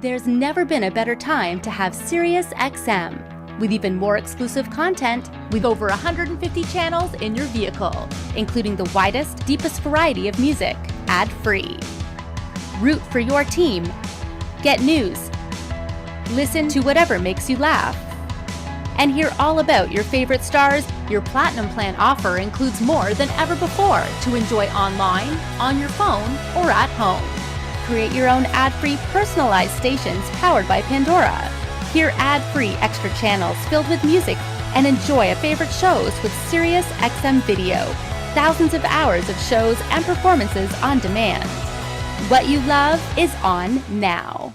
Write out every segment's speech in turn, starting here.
There's never been a better time to have SiriusXM. With even more exclusive content, with over 150 channels in your vehicle, including the widest, deepest variety of music, ad-free. Root for your team. Get news. Listen to whatever makes you laugh. And hear all about your favorite stars. Your Platinum Plan offer includes more than ever before to enjoy online, on your phone, or at home. Create your own ad-free personalized stations powered by Pandora. Hear ad-free extra channels filled with music and enjoy favorite shows with SiriusXM Video. Thousands of hours of shows and performances on demand. What you love is on now.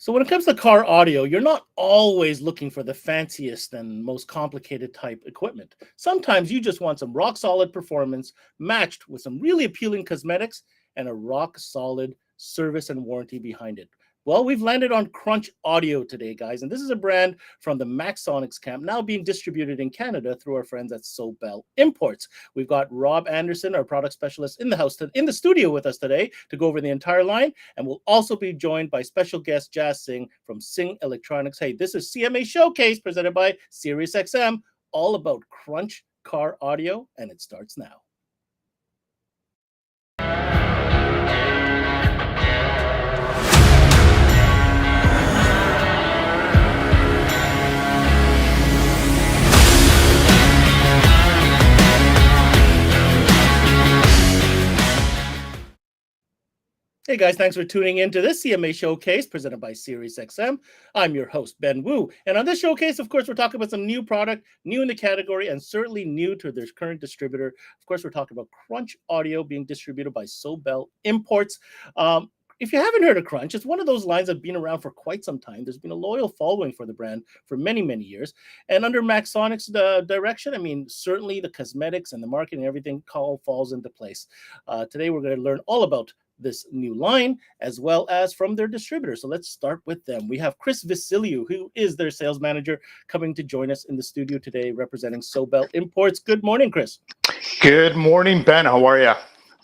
So when it comes to car audio, you're not always looking for the fanciest and most complicated type equipment. Sometimes you just want some rock solid performance matched with some really appealing cosmetics and a rock solid service and warranty behind it. Well, we've landed on Crunch Audio today, guys, and this is a brand from the Maxonics camp now being distributed in Canada through our friends at Sobel Imports. We've got Rob Anderson, our product specialist, in the studio with us today to go over the entire line, and we'll also be joined by special guest Jazz Singh from Sing Electronics. Hey, this is CMA Showcase presented by SiriusXM, all about Crunch car audio, and it starts now. Hey guys, thanks for tuning in to this CMA Showcase presented by SiriusXM. I'm your host, Ben Wu. And on this showcase, of course, we're talking about some new product, new in the category, and certainly new to their current distributor. Of course, we're talking about Crunch Audio being distributed by Sobel Imports. If you haven't heard of Crunch, it's one of those lines that have been around for quite some time. There's been a loyal following for the brand for many, many years. And under Maxonics' direction, I mean, certainly the cosmetics and the marketing and everything all falls into place. Today, we're going to learn all about this new line as well as from their distributor. So let's start with them. We have Chris Vasiliou, who is their sales manager, coming to join us in the studio today representing Sobel Imports. Good morning, Chris. Good morning, Ben. How are you?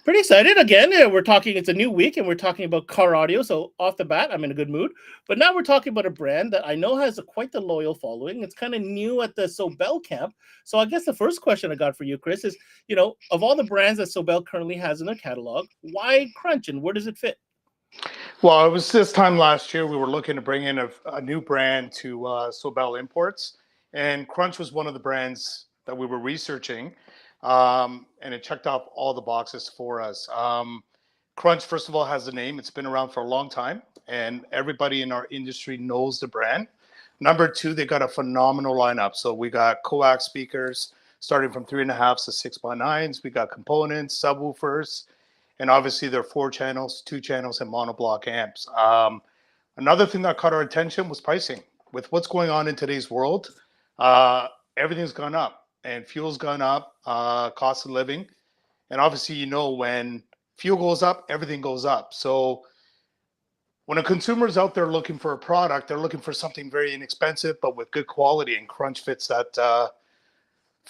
Pretty excited. Again, we're talking, it's a new week and we're talking about car audio. So off the bat, I'm in a good mood. But now we're talking about a brand that I know has quite the loyal following. It's kind of new at the Sobel camp. So I guess the first question I got for you, Chris, is, of all the brands that Sobel currently has in their catalog, why Crunch and where does it fit? Well, it was this time last year we were looking to bring in a new brand to Sobel Imports. And Crunch was one of the brands that we were researching. And it checked off all the boxes for us. Crunch, first of all, has a name. It's been around for a long time, and everybody in our industry knows the brand. Number two, they got a phenomenal lineup. So we got coax speakers starting from 3.5s to 6x9s. We got components, subwoofers, and obviously there are 4 channels, 2 channels, and monoblock amps. Another thing that caught our attention was pricing. With what's going on in today's world, everything's gone up. And fuel's gone up, cost of living. And obviously, when fuel goes up, everything goes up. So when a consumer's out there looking for a product, they're looking for something very inexpensive, but with good quality. And Crunch fits that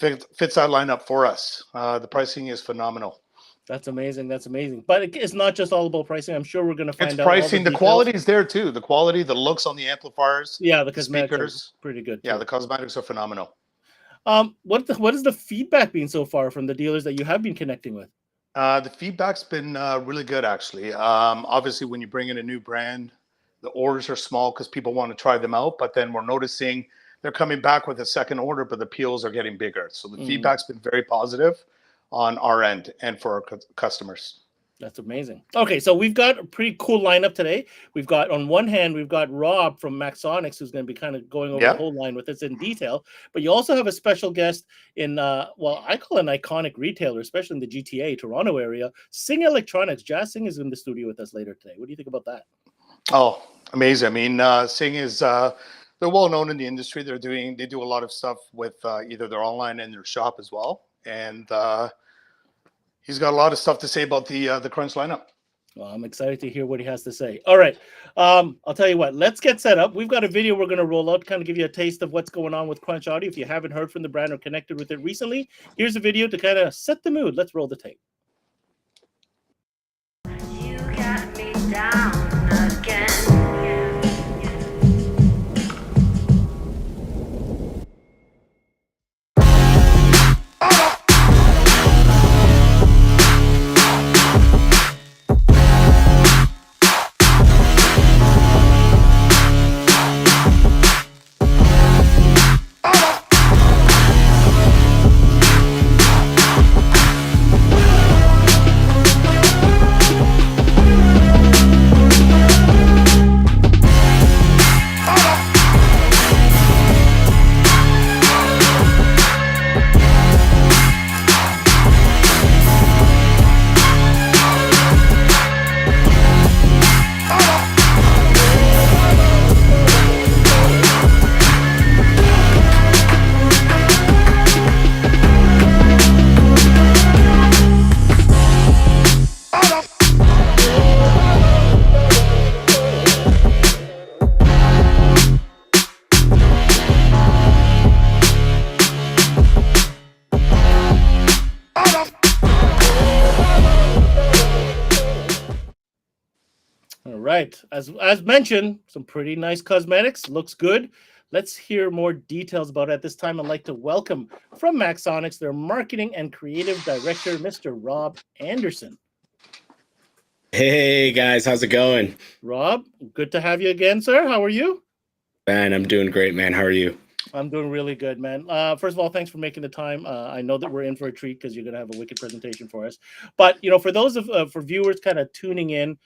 lineup for us. The pricing is phenomenal. That's amazing. That's amazing. But it's not just all about pricing. I'm sure we're going to find out. It's pricing. The quality is there too. The quality, the looks on the amplifiers. Yeah, the cosmetics speakers, are pretty good too. Yeah, the cosmetics are phenomenal. What has the feedback been so far from the dealers that you have been connecting with? The feedback's been really good, actually. Obviously, when you bring in a new brand, the orders are small because people want to try them out. But then we're noticing they're coming back with a second order, but the POs are getting bigger. So the feedback's been very positive on our end and for our customers. That's amazing. Okay, so we've got a pretty cool lineup today. We've got, on one hand, we've got Rob from Maxonics, who's going to be kind of going over the whole line with us in detail. But you also have a special guest in, I call an iconic retailer, especially in the GTA, Toronto area. Sing Electronics. Jazz Singh is in the studio with us later today. What do you think about that? Oh, amazing. I mean, Sing is, they're well known in the industry. They do a lot of stuff with either their online and their shop as well. And he's got a lot of stuff to say about the Crunch lineup. Well, I'm excited to hear what he has to say. All right. I'll tell you what, let's get set up. We've got a video we're going to roll out, kind of give you a taste of what's going on with Crunch Audio. If you haven't heard from the brand or connected with it recently, here's a video to kind of set the mood. Let's roll the tape. You got me down again. All right. As mentioned, some pretty nice cosmetics. Looks good. Let's hear more details about it. At this time, I'd like to welcome from Maxonics their marketing and creative director, Mr. Rob Anderson. Hey guys, how's it going? Rob, good to have you again, sir. How are you? Man, I'm doing great, man. How are you? I'm doing really good, man. First of all, thanks for making the time. I know that we're in for a treat because you're going to have a wicked presentation for us. But, for those for viewers kind of tuning in,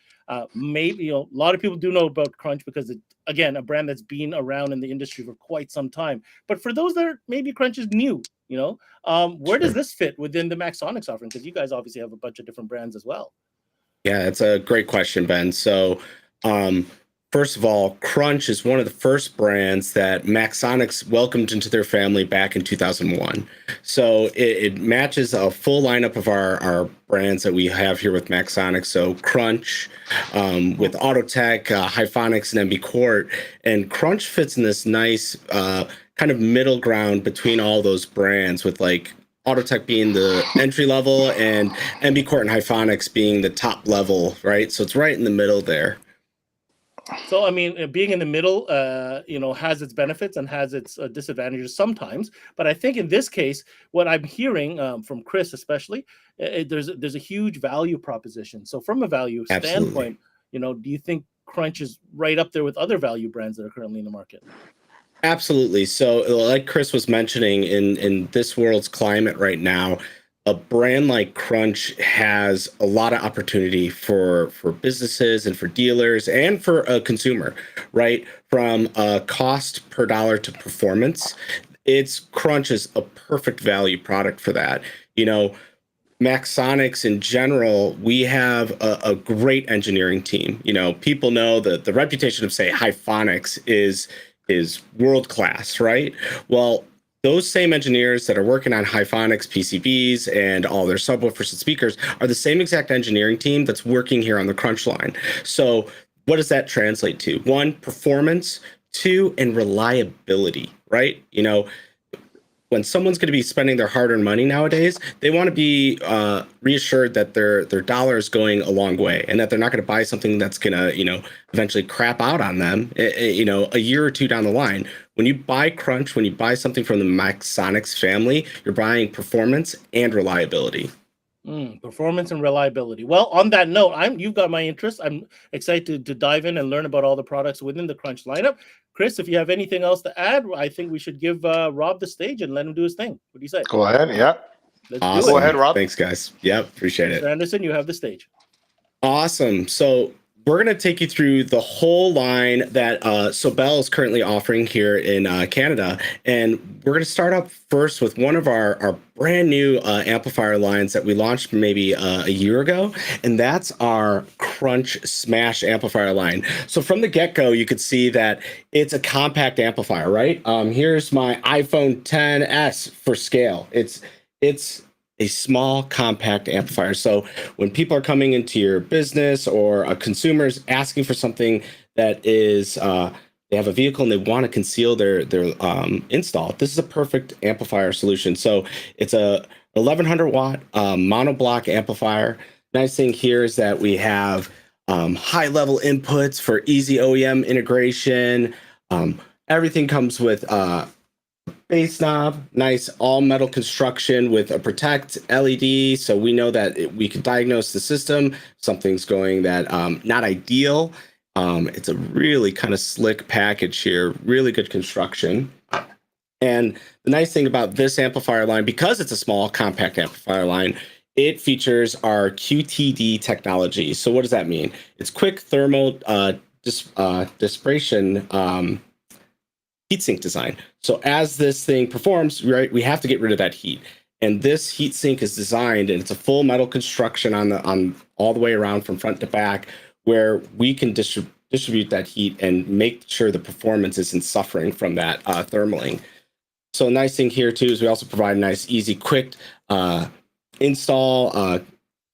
maybe, a lot of people do know about Crunch because, again, a brand that's been around in the industry for quite some time. But for those that are, maybe Crunch is new, where does this fit within the Maxonics offering? Because you guys obviously have a bunch of different brands as well. Yeah, it's a great question, Ben. So, first of all, Crunch is one of the first brands that Maxonics welcomed into their family back in 2001. So it matches a full lineup of our brands that we have here with Maxonics. So Crunch, with Autotech, Hyphonics, and MB Court. And Crunch fits in this nice kind of middle ground between all those brands, with like Autotech being the entry level and MB Court and Hyphonics being the top level, right? So it's right in the middle there. So, I mean, being in the middle, has its benefits and has its disadvantages sometimes. But I think in this case, what I'm hearing from Chris, especially, there's a huge value proposition. So from a value standpoint, do you think Crunch is right up there with other value brands that are currently in the market? Absolutely. So like Chris was mentioning, in this world's climate right now, a brand like Crunch has a lot of opportunity for businesses and for dealers and for a consumer, right? From cost per dollar to performance, Crunch is a perfect value product for that. Maxonics in general, we have a great engineering team. People know that the reputation of, say, Hyphonics is world class, right? Well, those same engineers that are working on Hyphonics PCBs and all their subwoofers and speakers are the same exact engineering team that's working here on the Crunch line. So what does that translate to? One, performance. Two, and reliability, right? When someone's going to be spending their hard-earned money nowadays, they want to be reassured that their dollar is going a long way and that they're not going to buy something that's going to, eventually crap out on them, a year or two down the line. When you buy Crunch, when you buy something from the Maxonics family, you're buying performance and reliability. Performance and reliability. Well, on that note, you've got my interest. I'm excited to dive in and learn about all the products within the Crunch lineup. Chris, if you have anything else to add, I think we should give Rob the stage and let him do his thing. What do you say? Go ahead. Yeah. Let's Awesome. do it. Go ahead, Rob. Thanks, guys. Yep, appreciate it. Mr. Anderson, you have the stage. Awesome. So we're going to take you through the whole line that Sobel is currently offering here in Canada. And we're going to start up first with one of our brand new amplifier lines that we launched maybe a year ago. And that's our Crunch Smash amplifier line. So from the get-go, you could see that it's a compact amplifier, right? Here's my iPhone XS for scale. It's a small compact amplifier. So when people are coming into your business or a consumer's asking for something that is they have a vehicle and they want to conceal their install, this is a perfect amplifier solution. So it's a 1100 watt monoblock amplifier. Nice thing here is that we have high level inputs for easy OEM integration. Everything comes with bass knob, nice all metal construction with a protect LED, so we know that we can diagnose the system. Something's going that not ideal. It's a really kind of slick package here, really good construction. And the nice thing about this amplifier line, because it's a small compact amplifier line, it features our QTD technology. So what does that mean? It's quick thermal dispersion heatsink design. So as this thing performs, right, we have to get rid of that heat. And this heatsink is designed, and it's a full metal construction on all the way around from front to back, where we can distribute that heat and make sure the performance isn't suffering from that thermaling. So a nice thing here too is we also provide a nice, easy, quick install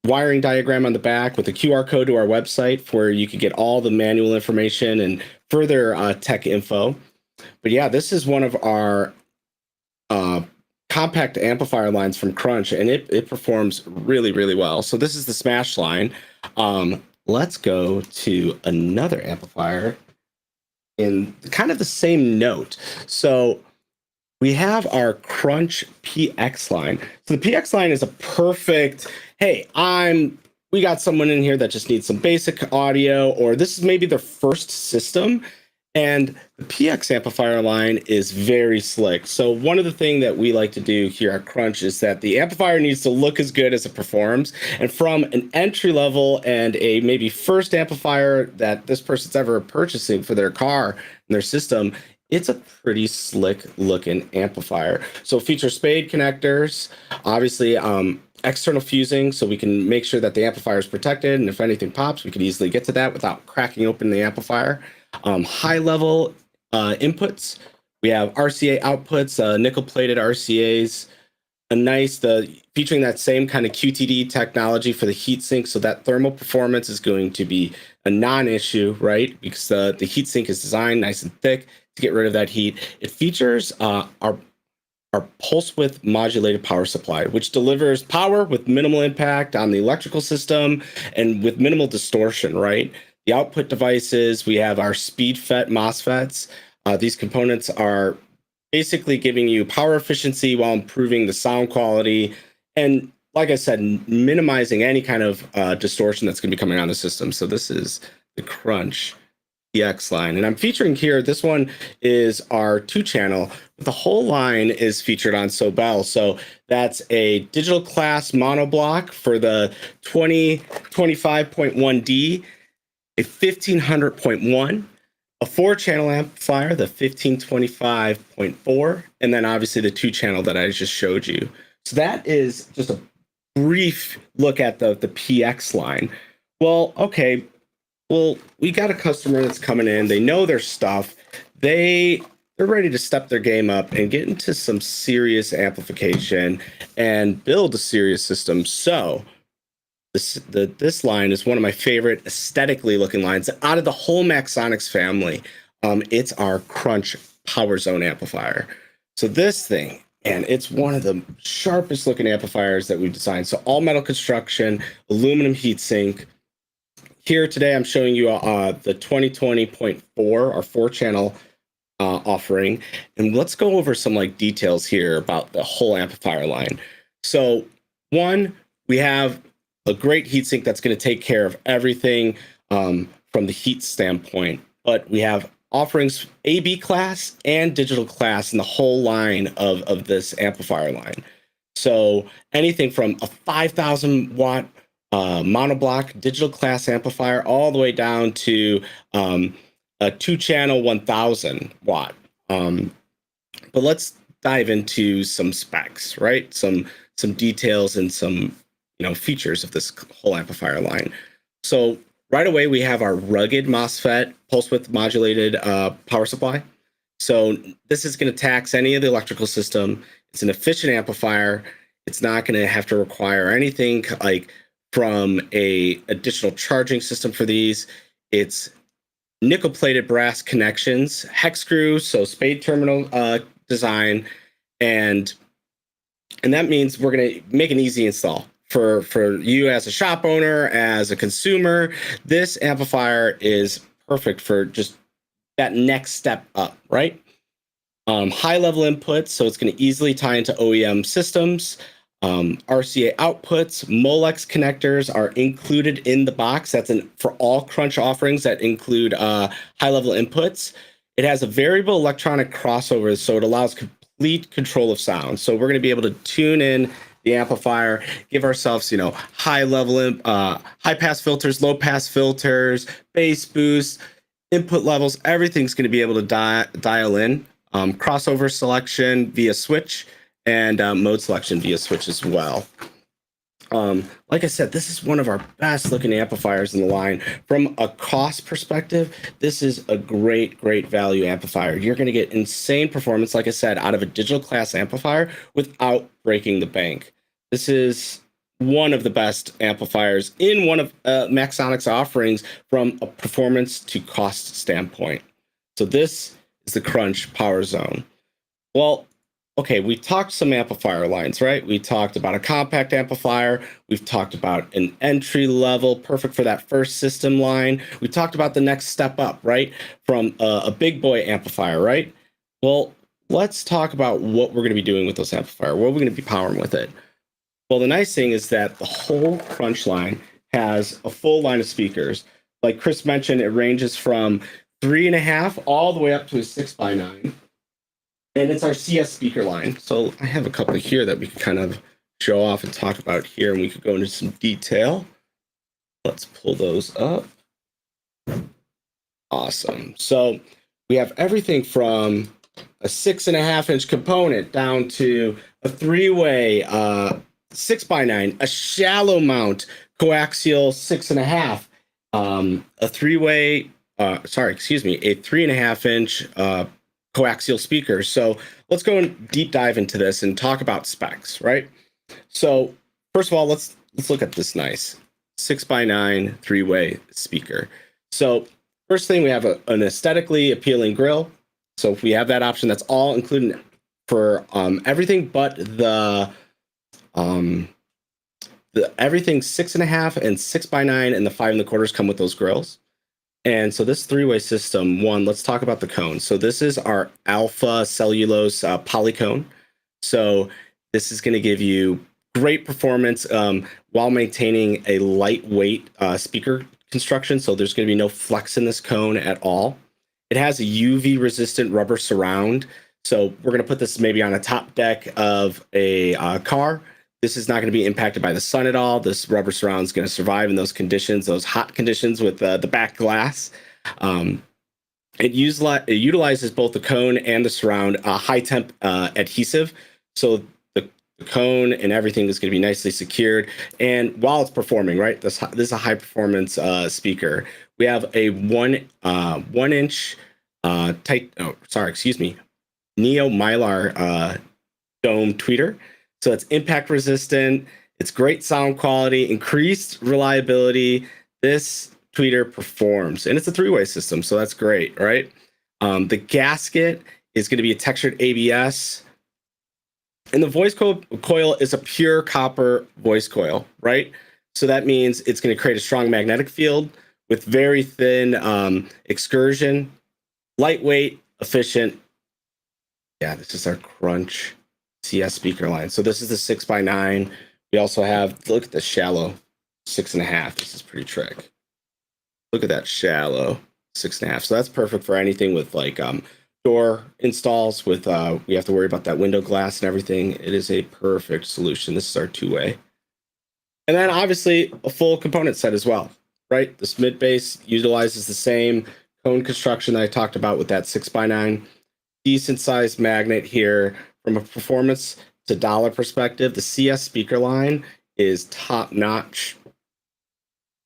wiring diagram on the back with a QR code to our website where you can get all the manual information and further tech info. But yeah, this is one of our compact amplifier lines from Crunch, and it performs really, really well. So this is the Smash line. Let's go to another amplifier in kind of the same note. So we have our Crunch PX line. So the PX line is a perfect, hey, we got someone in here that just needs some basic audio, or this is maybe their first system. And the PX amplifier line is very slick. So one of the things that we like to do here at Crunch is that the amplifier needs to look as good as it performs. And from an entry level and a maybe first amplifier that this person's ever purchasing for their car and their system, it's a pretty slick looking amplifier. So it features spade connectors, obviously external fusing, so we can make sure that the amplifier is protected. And if anything pops, we can easily get to that without cracking open the amplifier. High level inputs. We have RCA outputs, nickel plated RCAs, featuring that same kind of QTD technology for the heatsink. So that thermal performance is going to be a non-issue, right? Because the heatsink is designed nice and thick to get rid of that heat. It features our pulse width modulated power supply, which delivers power with minimal impact on the electrical system and with minimal distortion, right? The output devices, we have our speed FET MOSFETs. These components are basically giving you power efficiency while improving the sound quality. And like I said, minimizing any kind of distortion that's going to be coming on the system. So this is the Crunch PX line. And I'm featuring here, this one is our 2-channel. The whole line is featured on Sobel. So that's a digital class monoblock for the 2025.1D. A 1500.1, a 4-channel amplifier, the 1525.4, and then obviously the 2-channel that I just showed you. So that is just a brief look at the PX line. Well, okay, we got a customer that's coming in. They know their stuff. They're ready to step their game up and get into some serious amplification and build a serious system. So this line is one of my favorite aesthetically looking lines out of the whole Maxonics family. It's our Crunch Power Zone amplifier. So this thing, and it's one of the sharpest looking amplifiers that we've designed. So all metal construction, aluminum heatsink. Here today, I'm showing you the 2020.4, our 4-channel offering. And let's go over some details here about the whole amplifier line. So one, we have a great heatsink that's going to take care of everything from the heat standpoint. But we have offerings AB class and digital class in the whole line of this amplifier line. So anything from a 5,000 watt monoblock digital class amplifier all the way down to a 2-channel 1,000 watt. But let's dive into some specs, right? Some details and some features of this whole amplifier line. So right away, we have our rugged MOSFET pulse width modulated power supply. So this is going to tax any of the electrical system. It's an efficient amplifier. It's not going to have to require anything like from a additional charging system for these. It's nickel-plated brass connections, hex screw, so spade terminal design, and that means we're going to make an easy install for you as a shop owner, as a consumer. This amplifier is perfect for just that next step up, right? High level inputs, so it's going to easily tie into OEM systems. RCA outputs, Molex connectors are included in the box. That's for all Crunch offerings that include high level inputs. It has a variable electronic crossover, so it allows complete control of sound. So we're going to be able to tune in the amplifier, give ourselves, high level, high pass filters, low pass filters, bass boost, input levels. Everything's going to be able to dial in. Crossover selection via switch, and mode selection via switch as well. Like I said, this is one of our best looking amplifiers in the line. From a cost perspective, this is a great value amplifier. You're going to get insane performance, like I said, out of a digital class amplifier without breaking the bank. This is one of the best amplifiers in one of Maxsonic's offerings from a performance to cost standpoint. So this is the Crunch Power Zone. Well, okay, we talked some amplifier lines, right? We talked about a compact amplifier. We've talked about an entry level, perfect for that first system line. We talked about the next step up, right? From a big boy amplifier, right? Well, let's talk about what we're going to be doing with this amplifier. What are we going to be powering with it? Well, the nice thing is that the whole Crunch line has a full line of speakers. Like Chris mentioned, it ranges from 3.5 all the way up to a 6x9. And it's our CS speaker line. So I have a couple here that we can kind of show off and talk about here, and we could go into some detail. Let's pull those up. Awesome. So we have everything from a 6.5-inch component down to a 3-way 6x9, a shallow mount coaxial 6.5, a 3-way, a 3.5-inch coaxial speaker. So let's go and deep dive into this and talk about specs, right? So first of all, let's look at this nice 6x9 3-way speaker. So first thing, we have an aesthetically appealing grille. So if we have that option, that's all included for everything but the everything 6.5 and 6x9 and the 5 1/4 come with those grills. And so this 3-way system, let's talk about the cone. So this is our alpha cellulose polycone. So this is going to give you great performance while maintaining a lightweight speaker construction. So there's going to be no flex in this cone at all. It has a UV resistant rubber surround. So we're going to put this maybe on a top deck of a car. This is not going to be impacted by the sun at all. This rubber surround is going to survive in those conditions, those hot conditions with the back glass. It utilizes both the cone and the surround high temp adhesive. So the cone and everything is going to be nicely secured. And while it's performing, right, this is a high performance speaker. We have a 1-inch Neo Mylar dome tweeter. So it's impact resistant, it's great sound quality, increased reliability. This tweeter performs, and it's a 3-way system, so that's great, right? The gasket is going to be a textured ABS, and the voice coil is a pure copper voice coil, right? So that means it's going to create a strong magnetic field with very thin excursion, lightweight, efficient. Yeah, this is our Crunch CS speaker line. So this is the 6x9. We also have, look at the shallow 6.5. This is pretty trick. Look at that shallow 6.5. So that's perfect for anything with like door installs with we have to worry about that window glass and everything. It is a perfect solution. This is our 2-way. And then obviously a full component set as well, right? This mid bass utilizes the same cone construction that I talked about with that 6x9. Decent sized magnet here. From a performance to dollar perspective, the CS speaker line is top notch.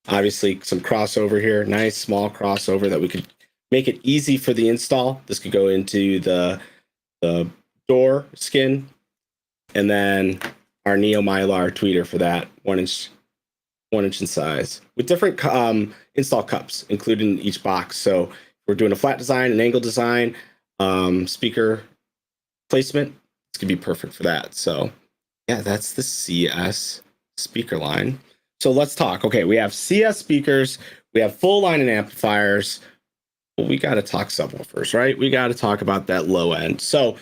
Obviously, some crossover here, nice small crossover that we could make it easy for the install. This could go into the door skin, and then our Neo Mylar tweeter for that, 1 inch in size, with different install cups included in each box. So we're doing a flat design, an angle design, speaker placement. It's gonna be perfect for that. So yeah, that's the CS speaker line. So let's talk. Okay, we have CS speakers, we have full line and amplifiers. Well, we got to talk subwoofers, right? We got to talk about that low end. So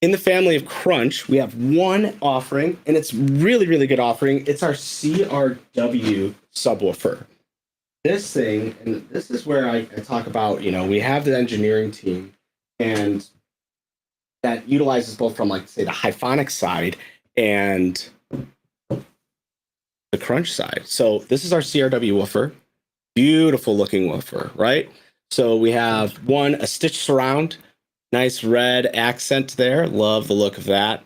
in the family of Crunch, we have one offering, and it's really, really good offering. It's our CRW subwoofer. This thing, and this is where I talk about, we have the engineering team, and that utilizes both from, like, say, the Hyphonic side and the Crunch side. So this is our CRW woofer. Beautiful looking woofer, right? So we have a stitch surround, nice red accent there. Love the look of that.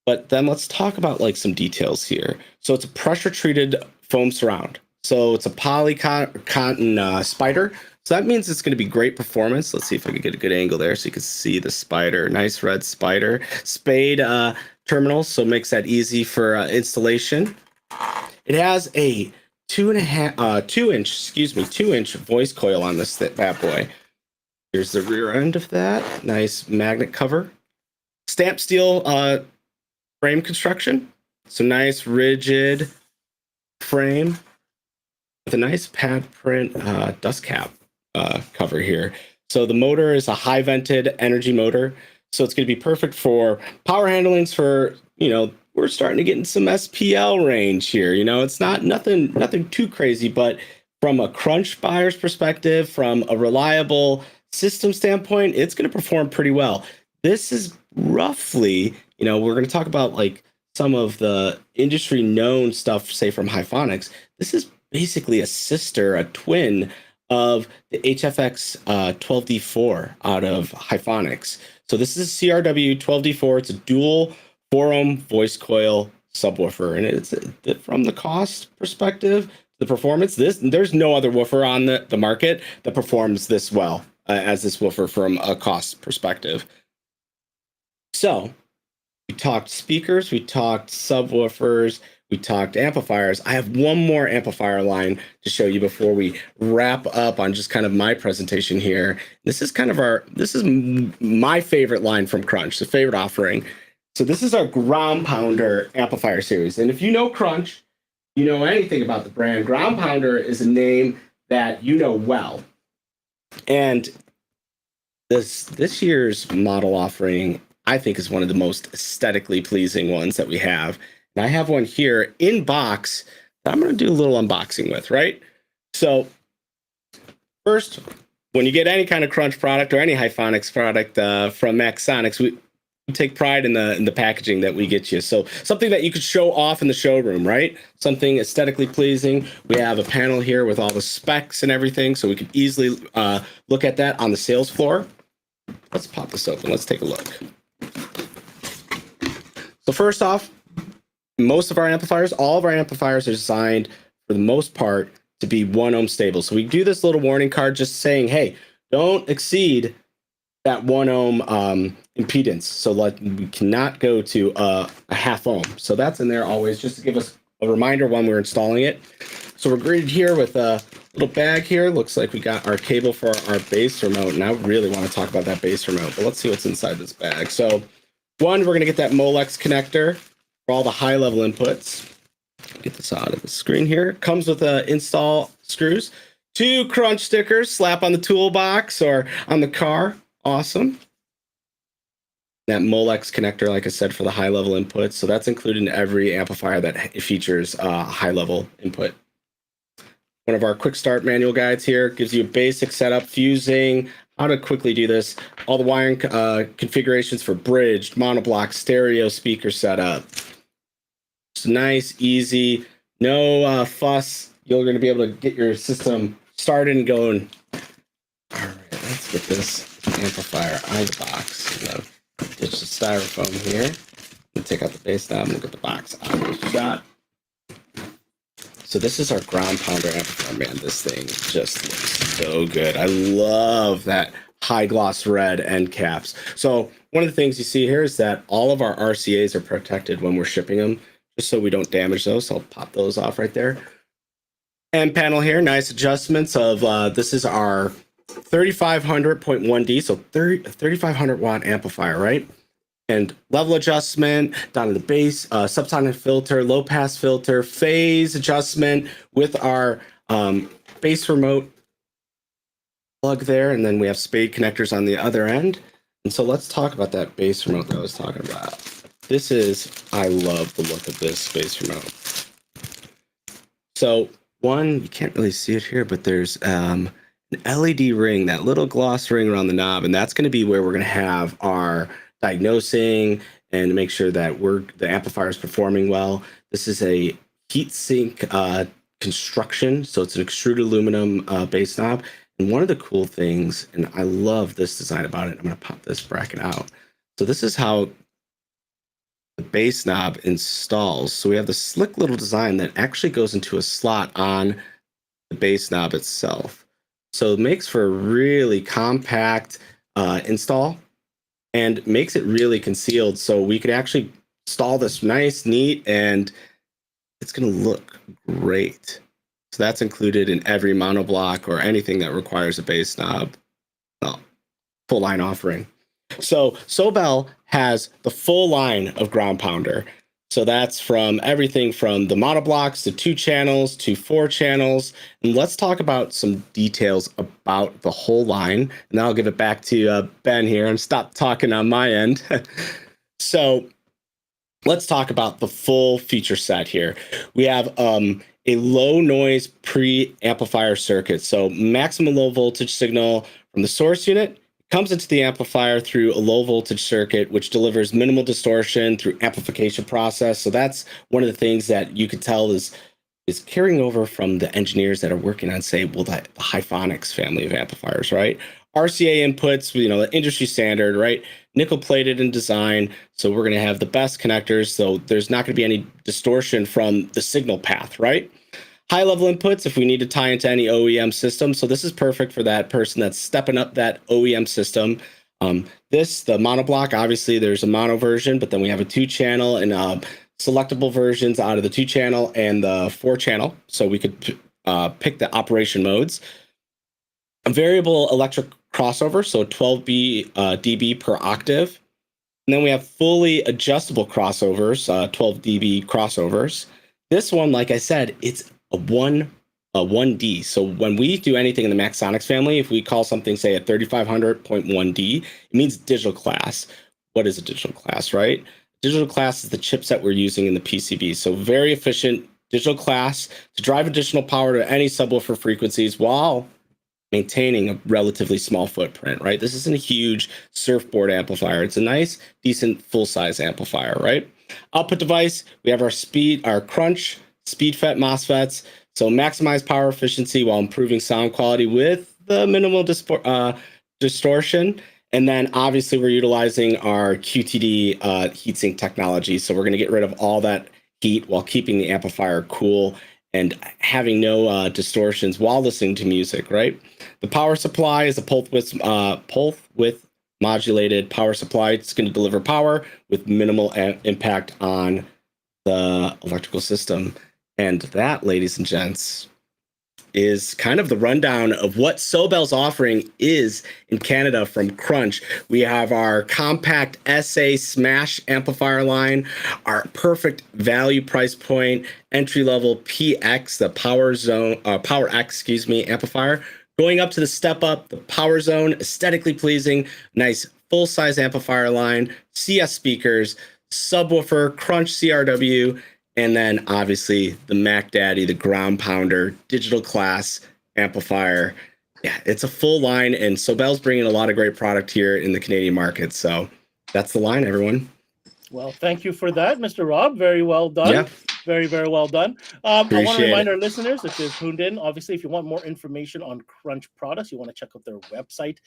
But then let's talk about like some details here. So it's a pressure treated foam surround. So it's a poly cotton spider. So that means it's going to be great performance. Let's see if I can get a good angle there so you can see the spider. Nice red spider. Spade terminals, so it makes that easy for installation. It has a 2-inch voice coil on this bad boy. Here's the rear end of that. Nice magnet cover. Stamp steel frame construction. So nice rigid frame with a nice pad print dust cap cover here. So the motor is a high vented energy motor. So it's going to be perfect for power handlings for, we're starting to get in some SPL range here. It's not nothing too crazy, but from a Crunch buyer's perspective, from a reliable system standpoint, it's going to perform pretty well. This is roughly, we're going to talk about like some of the industry known stuff, say from Hyphonics. This is basically a twin of the HFX 12D4 out of Hyphonics. So this is a CRW 12D4. It's a dual 4-ohm voice coil subwoofer, and it's from the cost perspective, the performance. There's no other woofer on the market that performs this well as this woofer from a cost perspective. So we talked speakers, we talked subwoofers, we talked amplifiers. I have one more amplifier line to show you before we wrap up on just kind of my presentation here. This is my favorite line from Crunch, the favorite offering. So this is our Ground Pounder amplifier series. And if you know Crunch, you know anything about the brand, Ground Pounder is a name that you know well. And this year's model offering, I think, is one of the most aesthetically pleasing ones that we have. And I have one here in box that I'm going to do a little unboxing with, right? So first, when you get any kind of Crunch product or any Hyphonics product from Maxonics, we take pride in the packaging that we get you. So something that you could show off in the showroom, right? Something aesthetically pleasing. We have a panel here with all the specs and everything, so we could easily look at that on the sales floor. Let's pop this open. Let's take a look. So first off, most of our amplifiers, all of our amplifiers are designed for the most part to be 1-ohm stable. So we do this little warning card just saying, hey, don't exceed that 1-ohm impedance. So like we cannot go to a 0.5 ohm. So that's in there always just to give us a reminder when we're installing it. So we're greeted here with a little bag here. Looks like we got our cable for our bass remote. And I really want to talk about that bass remote, but let's see what's inside this bag. So one, we're going to get that Molex connector for all the high level inputs. Get this out of the screen here. Comes with install screws, 2 Crunch stickers, slap on the toolbox or on the car. Awesome. That Molex connector, like I said, for the high level inputs. So that's included in every amplifier that features high level input. One of our quick start manual guides here gives you a basic setup, fusing, how to quickly do this, all the wiring configurations for bridged, monoblock, stereo speaker setup. It's nice, easy, no fuss. You're going to be able to get your system started and going. All right, let's get this amplifier out of the box. Ditch the styrofoam here. We'll take out the bass knob and we'll get the box out of the shot. So this is our Ground Pounder amplifier, man. This thing just looks so good. I love that high gloss red end caps. So one of the things you see here is that all of our RCAs are protected when we're shipping them, just so we don't damage those. So I'll pop those off right there. End panel here, nice adjustments of, this is our 3500.1D, so 3500 watt amplifier, right? And level adjustment down to the bass, subsonic filter, low pass filter, phase adjustment with our bass remote plug there. And then we have spade connectors on the other end. And so let's talk about that bass remote that I was talking about. I love the look of this bass remote. So one, you can't really see it here, but there's an LED ring, that little gloss ring around the knob. And that's going to be where we're going to have our diagnosing and make sure that the amplifier is performing well. This is a heat sink construction, so it's an extruded aluminum base knob. And one of the cool things, and I love this design about it, I'm going to pop this bracket out. So this is how the base knob installs. So we have the slick little design that actually goes into a slot on the base knob itself. So it makes for a really compact install, and makes it really concealed, so we could actually install this nice, neat, and it's going to look great. So that's included in every monoblock or anything that requires a bass knob. Well, full line offering. So Sobel has the full line of ground pounder. So that's from everything from the monoblocks to 2 channels to 4 channels. And let's talk about some details about the whole line. And then I'll give it back to Ben here and stop talking on my end. So let's talk about the full feature set here. We have a low noise pre-amplifier circuit. So maximum low voltage signal from the source unit comes into the amplifier through a low voltage circuit, which delivers minimal distortion through amplification process. So that's one of the things that you could tell is carrying over from the engineers that are working on, say, well, the Hyphonics family of amplifiers, right? RCA inputs, the industry standard, right? Nickel plated in design. So we're going to have the best connectors. So there's not going to be any distortion from the signal path, right? High level inputs if we need to tie into any OEM system. So this is perfect for that person that's stepping up that OEM system. The monoblock, obviously there's a mono version, but then we have a 2-channel and selectable versions out of the 2-channel and the 4-channel. So we could pick the operation modes. A variable electric crossover, so 12 dB per octave. And then we have fully adjustable crossovers, 12 dB crossovers. This one, like I said, it's a 1D. So when we do anything in the Maxonics family, if we call something, say, a 3500.1D, it means digital class. What is a digital class, right? Digital class is the chipset we're using in the PCB. So very efficient digital class to drive additional power to any subwoofer frequencies while maintaining a relatively small footprint, right? This isn't a huge surfboard amplifier. It's a nice, decent, full-size amplifier, right? Output device, we have our crunch, speed FET MOSFETs, so maximize power efficiency while improving sound quality with the minimal distortion. And then obviously we're utilizing our QTD heatsink technology. So we're going to get rid of all that heat while keeping the amplifier cool and having no distortions while listening to music, right? The power supply is a pulse width modulated power supply. It's going to deliver power with minimal impact on the electrical system. And that, ladies and gents, is kind of the rundown of what Sobel's offering is in Canada from Crunch. We have our compact SA Smash amplifier line, our perfect value price point, entry-level PX, the Power X, amplifier, going up to the step up, the Power Zone, aesthetically pleasing, nice full-size amplifier line, CS speakers, subwoofer, Crunch CRW, and then obviously the Mac Daddy, the ground pounder, digital class amplifier. Yeah, it's a full line, and Sobel's bringing a lot of great product here in the Canadian market. So that's the line, everyone. Well, thank you for that, Mr. Rob. Very well done. Yeah. Very, very well done. I want to Appreciate remind it. our listeners that they've tuned in. Obviously, if you want more information on Crunch products, you want to check out their website,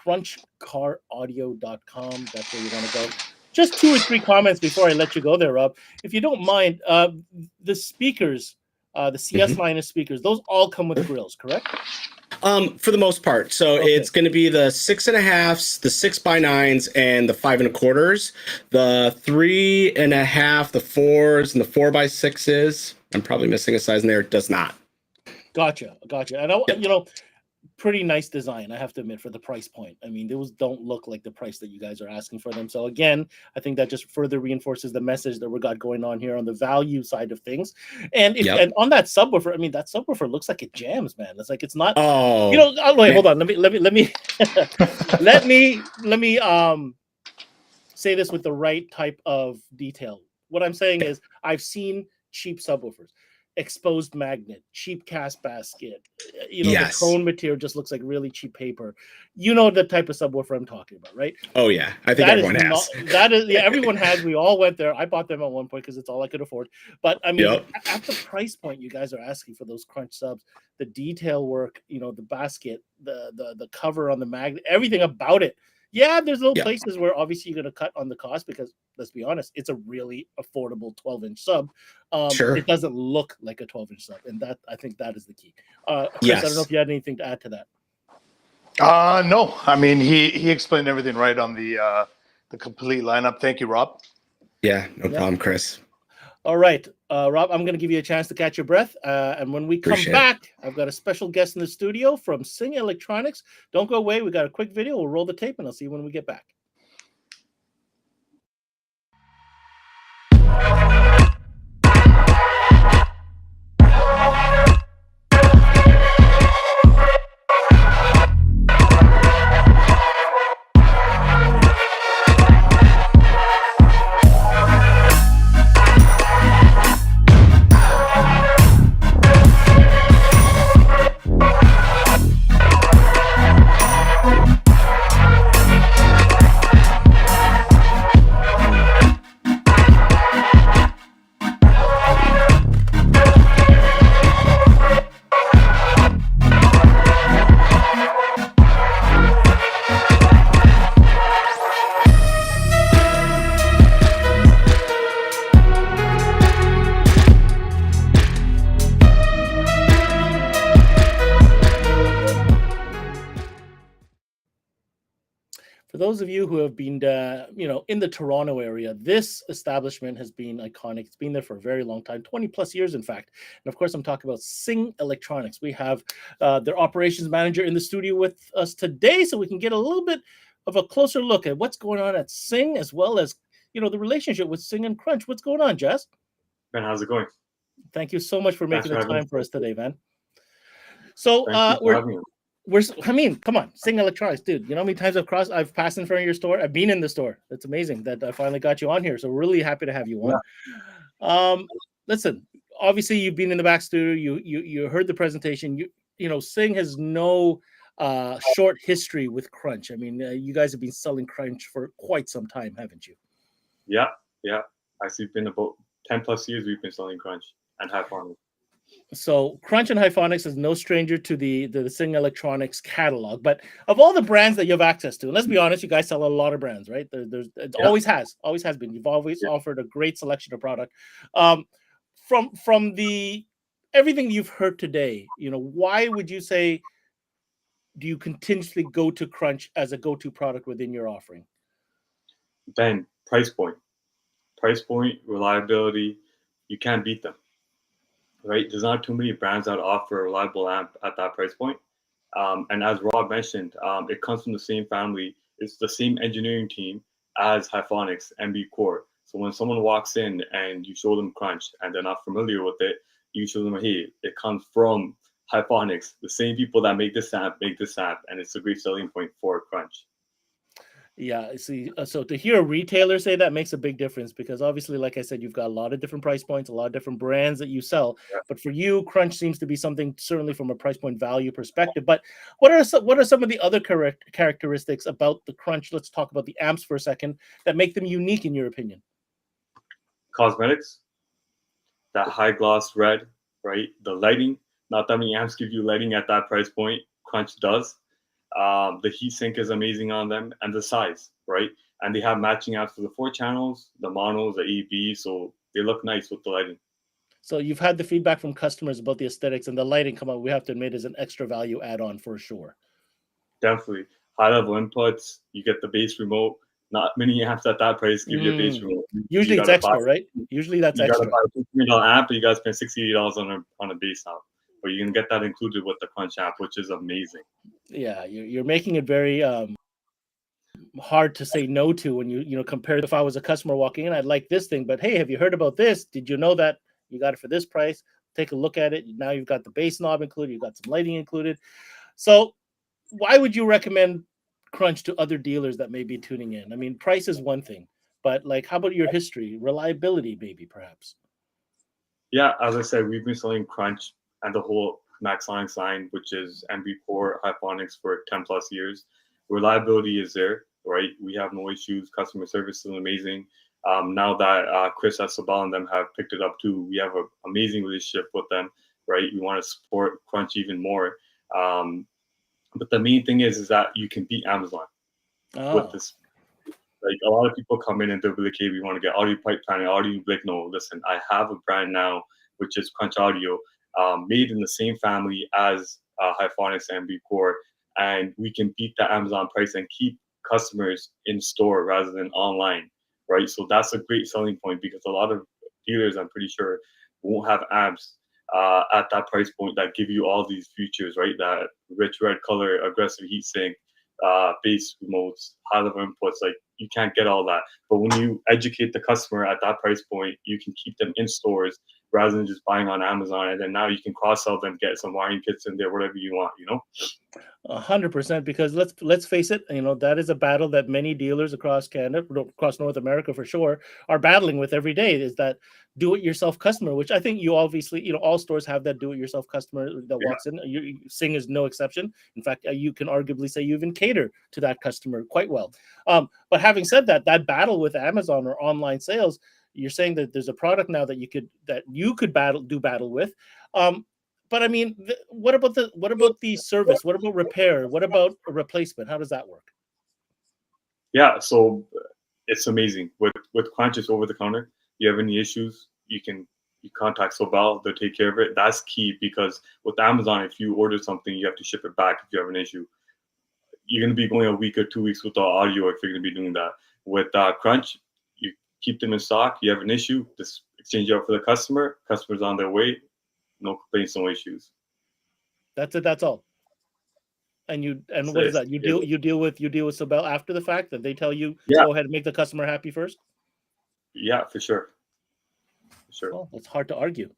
crunchcaraudio.com. That's where you want to go. Just 2 or 3 comments before I let you go there, Rob. If you don't mind, the speakers the CS minus speakers, those all come with grills, correct? For the most part. So it's going to be the 6.5s, the 6x9s, and the 5 1/4s. The 3.5, the 4s, and the 4x6s. I'm probably missing a size in there. It does not. Gotcha. And you know, pretty nice design, I have to admit, for the price point. I mean, those don't look like the price that you guys are asking for them. So again, I think that just further reinforces the message that we got going on here on the value side of things. And and on that subwoofer, I mean, that subwoofer looks like it jams, man. It's like it's not. Oh, you know. Wait, hold on. Let me let me say this with the right type of detail. What I'm saying is, I've seen cheap subwoofers. Exposed magnet, cheap cast basket, you know, the cone material just looks like really cheap paper. You know the type of subwoofer I'm talking about, right? Oh yeah, I think everyone has. Everyone has. We all went there. I bought them at one point because it's all I could afford. But I mean, at the price point you guys are asking for those crunch subs, the detail work, you know, the basket, the cover on the magnet, everything about it. Yeah, there's little places where obviously you're going to cut on the cost because, let's be honest, it's a really affordable 12-inch sub. It doesn't look like a 12-inch sub, and that I think that is the key. Chris, I don't know if you had anything to add to that. No, I mean he explained everything right on the complete lineup. Thank you, Rob. Yeah, no problem, Chris. All right, Rob, I'm going to give you a chance to catch your breath. And when we come back, I've got a special guest in the studio from Sing Electronics. Don't go away. We got a quick video. We'll roll the tape, and I'll see you when we get back. For those of you who have been, you know, in the Toronto area, this establishment has been iconic. It's been there for a very long time, 20 plus years, in fact. And of course, I'm talking about Sing Electronics. We have their operations manager in the studio with us today, so we can get a little bit of a closer look at what's going on at Sing, as well as, you know, the relationship with Sing and Crunch. What's going on, Jess? Ben, how's it going? Thank you so much for making the time for us today, man. So I mean, come on, Sing Electronics, dude. You know how many times I've passed in front of your store? I've been in the store. It's amazing that I finally got you on here. So really happy to have you on. Yeah. Listen, obviously you've been in the back studio. You heard the presentation. You know, Sing has no short history with Crunch. I mean, you guys have been selling Crunch for quite some time, haven't you? Yeah. I see. It's been about 10 plus years we've been selling Crunch and Hyphonics. So Crunch and Hyphonics is no stranger to the Sing Electronics catalog. But of all the brands that you have access to, and let's be honest, you guys sell a lot of brands, right? It always has been. You've always offered a great selection of product. From the everything you've heard today, you know, why would you say do you continuously go to Crunch as a go-to product within your offering? Ben, price point, reliability, you can't beat them. Right, there's not too many brands that offer a reliable amp at that price point. And as Rob mentioned, it comes from the same family. It's the same engineering team as Hyphonics MB Core. So when someone walks in and you show them Crunch and they're not familiar with it, you show them, hey, it comes from Hyphonics. The same people that make this amp, and it's a great selling point for Crunch. Yeah, see, so to hear a retailer say that makes a big difference because obviously, like I said, you've got a lot of different price points, a lot of different brands that you sell. Yeah. But for you, Crunch seems to be something certainly from a price point value perspective. But what are some of the other characteristics about the Crunch? Let's talk about the amps for a second that make them unique in your opinion. Cosmetics, that high gloss red, right? The lighting, not that many amps give you lighting at that price point. Crunch does. The heat sink is amazing on them, and the size, right? And they have matching amps for the 4 channels, the monos, the EB, so they look nice with the lighting. So you've had the feedback from customers about the aesthetics and the lighting come out. We have to admit is an extra value add-on for sure. Definitely. High level inputs, you get the base remote. Not many amps at that price give you a base remote. Usually it's extra, right? Usually that's extra. You gotta buy a $50 amp, and you gotta spend $60 on a base amp. But you can get that included with the Crunch amp, which is amazing. Yeah, you're making it very hard to say no to when you compare. If I was a customer walking in, I'd like this thing, but hey, have you heard about this? Did you know that you got it for this price? Take a look at it. Now you've got the bass knob included, you've got some lighting included. So why would you recommend Crunch to other dealers that may be tuning in? I mean, price is one thing, but like, how about your history, reliability, maybe perhaps? Yeah, as I said, we've been selling Crunch and the whole Maxonics line, which is MB Core Hyphonics, for 10 plus years. Reliability is there, right? We have no issues. Customer service is amazing. Now that Chris at Sobel and them have picked it up too, we have an amazing relationship with them, right? We want to support Crunch even more. But the main thing is that you can beat Amazon with this. Like, a lot of people come in and they'll be like, hey, we want to get audio pipe planning, audio. Like, no, listen, I have a brand now, which is Crunch Audio, made in the same family as Hyphonics and MB Core, and we can beat the Amazon price and keep customers in store rather than online, right? So that's a great selling point, because a lot of dealers, I'm pretty sure, won't have amps at that price point that give you all these features, right? That rich red color, aggressive heat sink, bass remotes, high level inputs. Like, you can't get all that. But when you educate the customer at that price point, you can keep them in stores rather than just buying on Amazon. And then now you can cross sell them, get some wiring kits in there, whatever you want, 100%, because let's face it, that is a battle that many dealers across Canada, across North America for sure, are battling with every day. Is that do-it-yourself customer, which I think you obviously, all stores have that do-it-yourself customer that walks in. Sing is no exception. In fact, you can arguably say you even cater to that customer quite well. But having said that, that battle with Amazon or online sales, you're saying that there's a product now that you could do battle with. But I mean, what about the service? What about repair? What about a replacement? How does that work? Yeah, so it's amazing. With Crunch, it's over the counter. You have any issues, you contact Sobel. They'll take care of it. That's key, because with Amazon, if you order something, you have to ship it back if you have an issue. You're going to be going a week or 2 weeks with the audio if you're going to be doing that. With Crunch, you keep them in stock. You have an issue, just exchange it out for the customer. Customer's on their way. No complaints, no issues. That's it. That's all. And what is that? You deal with Sobel after the fact, that they tell you to go ahead and make the customer happy first? Yeah, for sure. Well, that's hard to argue.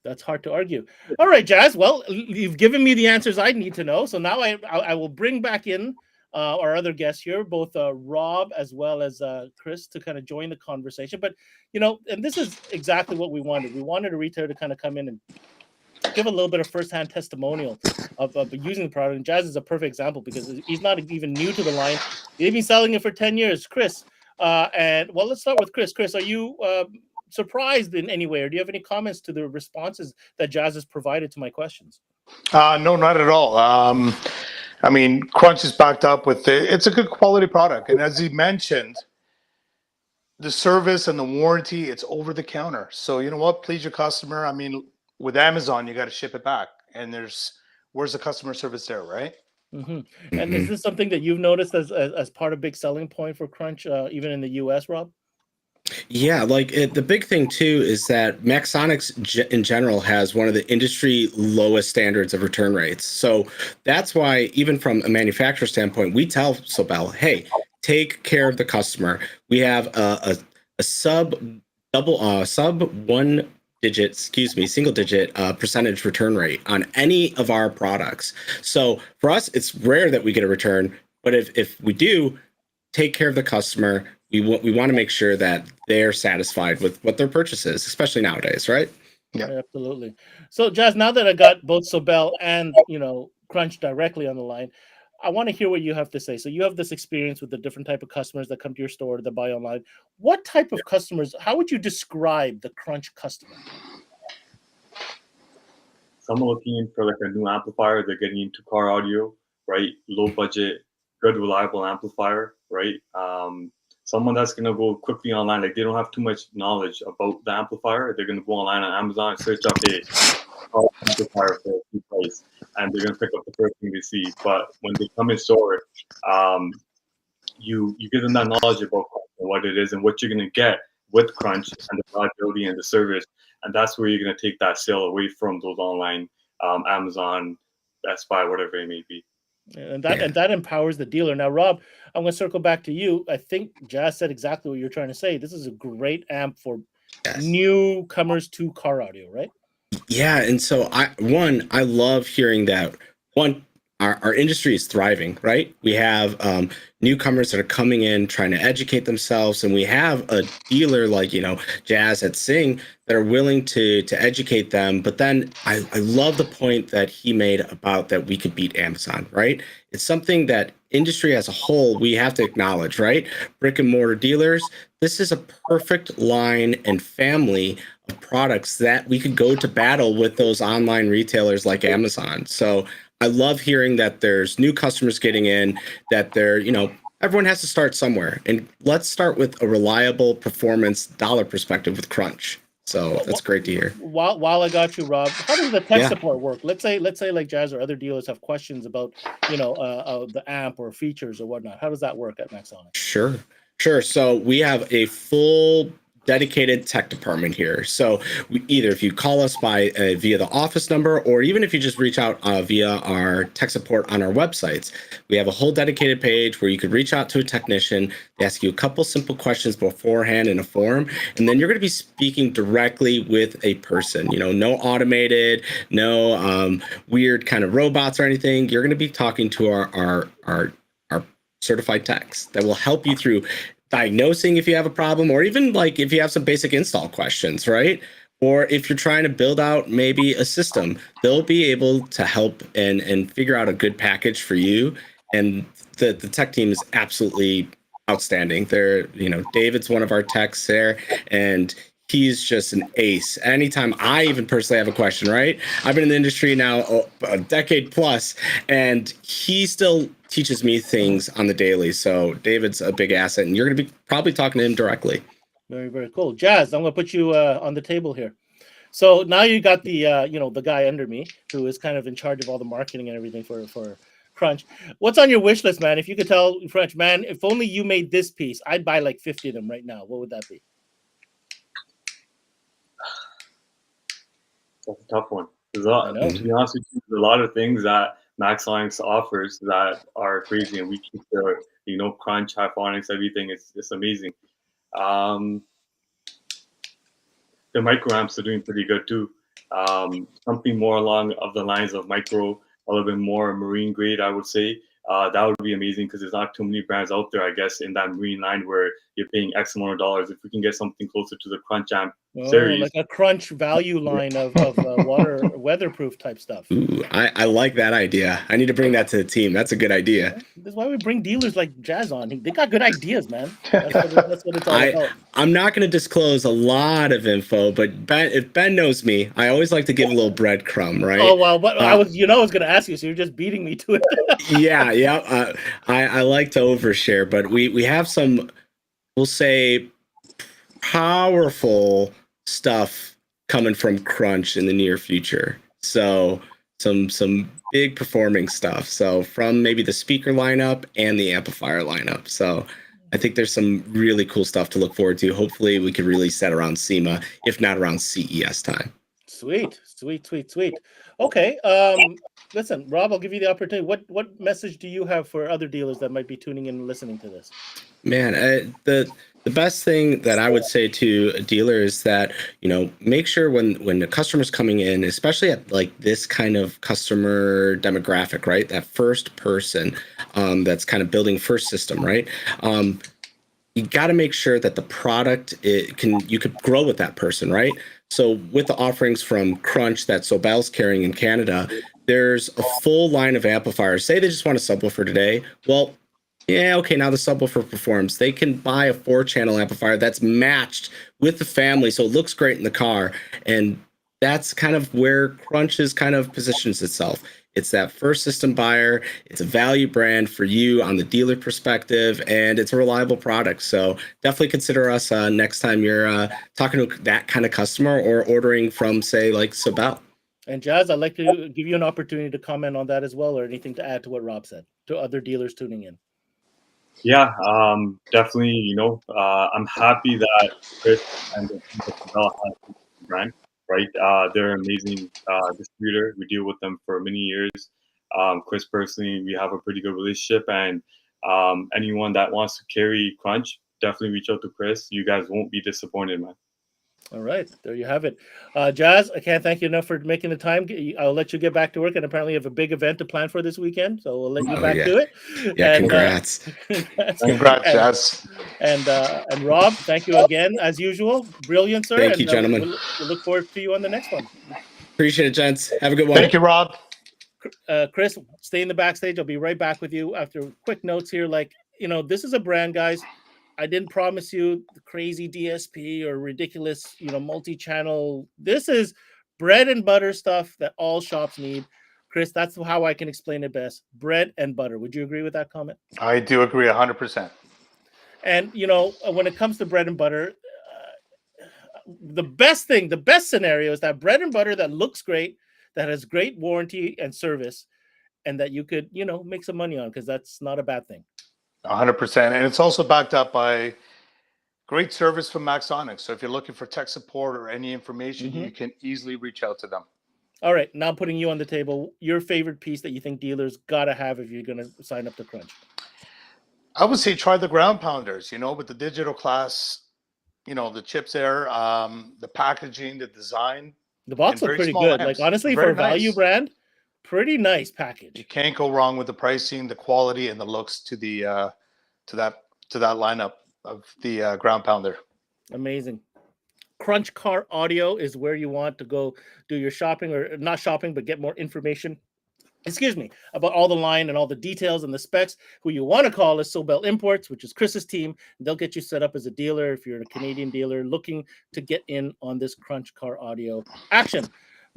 All right, Jazz. Well, you've given me the answers I need to know. So now I will bring back in our other guests here, both Rob as well as Chris, to kind of join the conversation. But, and this is exactly what we wanted. We wanted a retailer to kind of come in and give a little bit of firsthand testimonial of using the product. And Jazz is a perfect example, because he's not even new to the line. He's been selling it for 10 years. Chris, let's start with Chris. Chris, are you surprised in any way, or do you have any comments to the responses that Jazz has provided to my questions? No, not at all. I mean, Crunch is backed up with it's a good quality product. And as he mentioned, the service and the warranty, it's over the counter. So you know what? Please your customer. I mean, with Amazon, you got to ship it back. And where's the customer service there, right? Mm-hmm. And is this something that you've noticed as part of big selling point for Crunch, even in the US, Rob? Yeah, the big thing too is that Maxonics in general has one of the industry lowest standards of return rates. So that's why, even from a manufacturer standpoint, we tell Sobel, hey, take care of the customer. We have a single digit percentage return rate on any of our products. So for us, it's rare that we get a return, but if we do, take care of the customer. We want to make sure that they're satisfied with what their purchase is, especially nowadays, right? Yeah, absolutely. So, Jazz, now that I got both Sobel and Crunch directly on the line, I want to hear what you have to say. So, you have this experience with the different type of customers that come to your store to buy online. What type of customers? How would you describe the Crunch customer? Someone looking in for like a new amplifier, they're getting into car audio, right? Low budget, good reliable amplifier, right? someone that's going to go quickly online, like they don't have too much knowledge about the amplifier. They're going to go online on Amazon, search up a amplifier for a cheap price, and they're going to pick up the first thing they see. But when they come in store, you give them that knowledge about what it is and what you're going to get with Crunch and the reliability and the service, and that's where you're going to take that sale away from those online Amazon, Best Buy, whatever it may be. And that empowers the dealer. Now, Rob, I'm going to circle back to you. I think Jazz said exactly what you're trying to say. This is a great amp for newcomers to car audio, right? Yeah, and so I love hearing that. Our industry is thriving, right? We have newcomers that are coming in trying to educate themselves, and we have a dealer like Jazz at Sing that are willing to educate them. But then I love the point that he made about that we could beat Amazon, right? It's something that industry as a whole we have to acknowledge, right? Brick and mortar dealers, this is a perfect line and family of products that we could go to battle with those online retailers like Amazon. So I love hearing that there's new customers getting in, that they're, everyone has to start somewhere. And let's start with a reliable performance dollar perspective with Crunch. So that's great to hear. While I got you, Rob, how does the tech support work? Let's say like Jazz or other dealers have questions about, the amp or features or whatnot. How does that work at Maxonic? Sure. So we have a full dedicated tech department here. So either if you call us via the office number, or even if you just reach out via our tech support on our websites, we have a whole dedicated page where you could reach out to a technician. They ask you a couple simple questions beforehand in a form, and then you're going to be speaking directly with a person. No automated, no weird kind of robots or anything. You're going to be talking to our certified techs that will help you through diagnosing if you have a problem, or even like if you have some basic install questions, right? Or if you're trying to build out maybe a system, they'll be able to help and figure out a good package for you. And the tech team is absolutely outstanding. David's one of our techs there, and he's just an ace. Anytime I even personally have a question, right? I've been in the industry now a decade plus, and he still teaches me things on the daily. So David's a big asset, and you're going to be probably talking to him directly. Very, very cool. Jazz, I'm going to put you on the table here. So now you got the, the guy under me who is kind of in charge of all the marketing and everything for Crunch. What's on your wish list, man? If you could tell Crunch, man, if only you made this piece, I'd buy like 50 of them right now. What would that be? That's a tough one. To be honest with you, there's a lot of things that Maxonics offers that are crazy, and we keep the Crunch, Hyphonics, everything. It's amazing. The micro amps are doing pretty good too. Something more along of the lines of micro, a little bit more marine grade, I would say. That would be amazing because there's not too many brands out there, I guess, in that marine line where you're paying X amount of dollars. If we can get something closer to the Crunch amp series, like a Crunch value line of water weatherproof type stuff. Ooh, I like that idea. I need to bring that to the team. That's a good idea. That's why we bring dealers like Jazz on. They got good ideas, man. That's what it's all about. I'm not going to disclose a lot of info, but if Ben knows me, I always like to give a little breadcrumb, right? Oh well, but I was going to ask you, so you're just beating me to it. Yeah. I like to overshare, but we have some, we'll say, powerful stuff coming from Crunch in the near future. So some big performing stuff. So from maybe the speaker lineup and the amplifier lineup. So I think there's some really cool stuff to look forward to. Hopefully we could release that around SEMA, if not around CES time. Sweet. Okay. Listen, Rob, I'll give you the opportunity. What message do you have for other dealers that might be tuning in and listening to this? Man, the best thing that I would say to a dealer is that, make sure when the customer's coming in, especially at like this kind of customer demographic, right? That first person that's kind of building first system, right? You got to make sure that the product you could grow with that person, right? So with the offerings from Crunch that Sobel's carrying in Canada, there's a full line of amplifiers. Say they just want a subwoofer today. Well, yeah, okay, now the subwoofer performs. They can buy a 4-channel amplifier that's matched with the family, so it looks great in the car. And that's kind of where Crunch is kind of positions itself. It's that first system buyer. It's a value brand for you on the dealer perspective, and it's a reliable product. So definitely consider us next time you're talking to that kind of customer or ordering from, say, like Sobel. And Jazz, I'd like to give you an opportunity to comment on that as well, or anything to add to what Rob said to other dealers tuning in. Yeah, definitely. I'm happy that Chris and the Bell have a brand, right? They're an amazing distributor. We deal with them for many years. Chris personally, we have a pretty good relationship, and anyone that wants to carry Crunch, definitely reach out to Chris. You guys won't be disappointed, man. All right, there you have it. Jazz, I can't thank you enough for making the time. I'll let you get back to work, and apparently you have a big event to plan for this weekend, so we'll let you back to it. Yeah, and, congrats. Congrats, Jazz. And Rob, thank you again, as usual. Brilliant, sir. Thank you, gentlemen. We'll look forward to you on the next one. Appreciate it, gents. Have a good one. Thank you, Rob. Chris, stay in the backstage. I'll be right back with you after quick notes here. This is a brand, guys. I didn't promise you the crazy DSP or ridiculous, multi-channel. This is bread and butter stuff that all shops need. Chris, that's how I can explain it best. Bread and butter. Would you agree with that comment? I do agree 100%. And, when it comes to bread and butter, the best scenario is that bread and butter that looks great, that has great warranty and service, and that you could, make some money on, because that's not a bad thing. 100%. And it's also backed up by great service from Maxonics. So if you're looking for tech support or any information, you can easily reach out to them. All right. Now putting you on the table, your favorite piece that you think dealers got to have if you're going to sign up to Crunch. I would say try the ground pounders, with the digital class, the chips there, the packaging, the design. The box looks pretty good. Amps. Honestly, for a value brand, pretty nice package. You can't go wrong with the pricing, the quality, and the looks to the to that lineup of the ground pounder. Amazing. Crunch Car Audio is where you want to go do your shopping, or not shopping, but get more information. About all the line and all the details and the specs. Who you want to call is Sobel Imports, which is Chris's team. They'll get you set up as a dealer if you're a Canadian dealer looking to get in on this Crunch Car Audio action.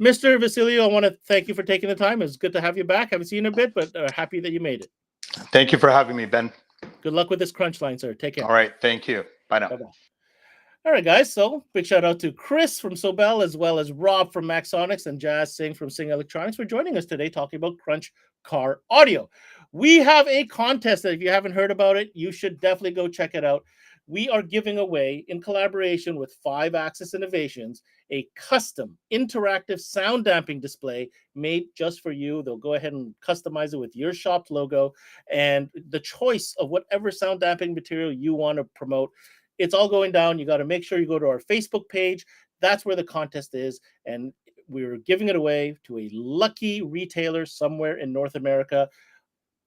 Mr. Vasilio, I want to thank you for taking the time. It's good to have you back. Haven't seen you in a bit, but happy that you made it. Thank you for having me, Ben. Good luck with this Crunch line, sir. Take care. All right. Thank you. Bye now. Bye-bye. All right, guys. So big shout out to Chris from Sobel, as well as Rob from Maxonics, and Jazz Singh from Singh Electronics for joining us today talking about Crunch Car Audio. We have a contest that if you haven't heard about it, you should definitely go check it out. We are giving away, in collaboration with 5-Axis Innovations, a custom interactive sound damping display made just for you. They'll go ahead and customize it with your shop logo and the choice of whatever sound damping material you want to promote. It's all going down. You got to make sure you go to our Facebook page. That's where the contest is. And we're giving it away to a lucky retailer somewhere in North America.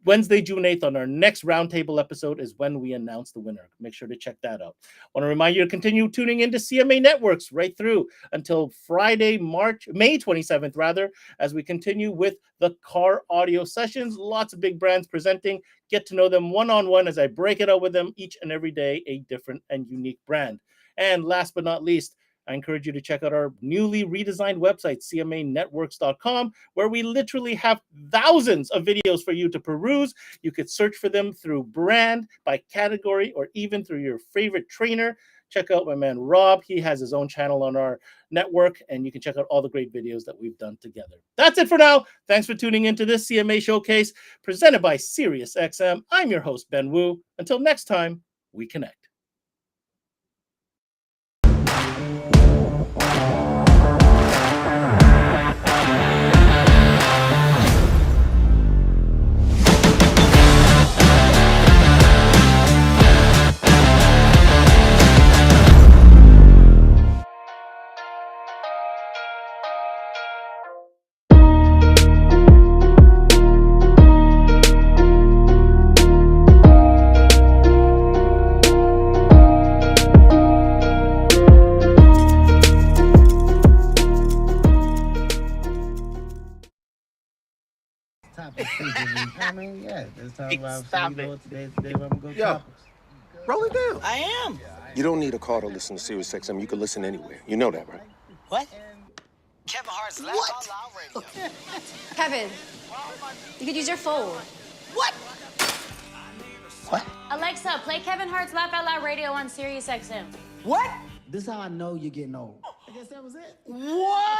Wednesday, June 8th, on our next roundtable episode is when we announce the winner. Make sure to check that out. I want to remind you to continue tuning into CMA Networks right through until Friday, May 27th, as we continue with the car audio sessions. Lots of big brands presenting. Get to know them one-on-one as I break it out with them each and every day, a different and unique brand. And last but not least, I encourage you to check out our newly redesigned website, cmanetworks.com, where we literally have thousands of videos for you to peruse. You could search for them through brand, by category, or even through your favorite trainer. Check out my man Rob. He has his own channel on our network, and you can check out all the great videos that we've done together. That's it for now. Thanks for tuning into this CMA Showcase presented by SiriusXM. I'm your host, Ben Wu. Until next time, we connect. Stop it. Yo, roll it down. I am. You don't need a car to listen to SiriusXM. You can listen anywhere. You know that, right? What? Kevin Hart's Laugh Out Loud Radio. Kevin, you could use your phone. What? What? Alexa, play Kevin Hart's Laugh Out Loud Radio on Sirius XM. What? This is how I know you're getting old. I guess that was it. What?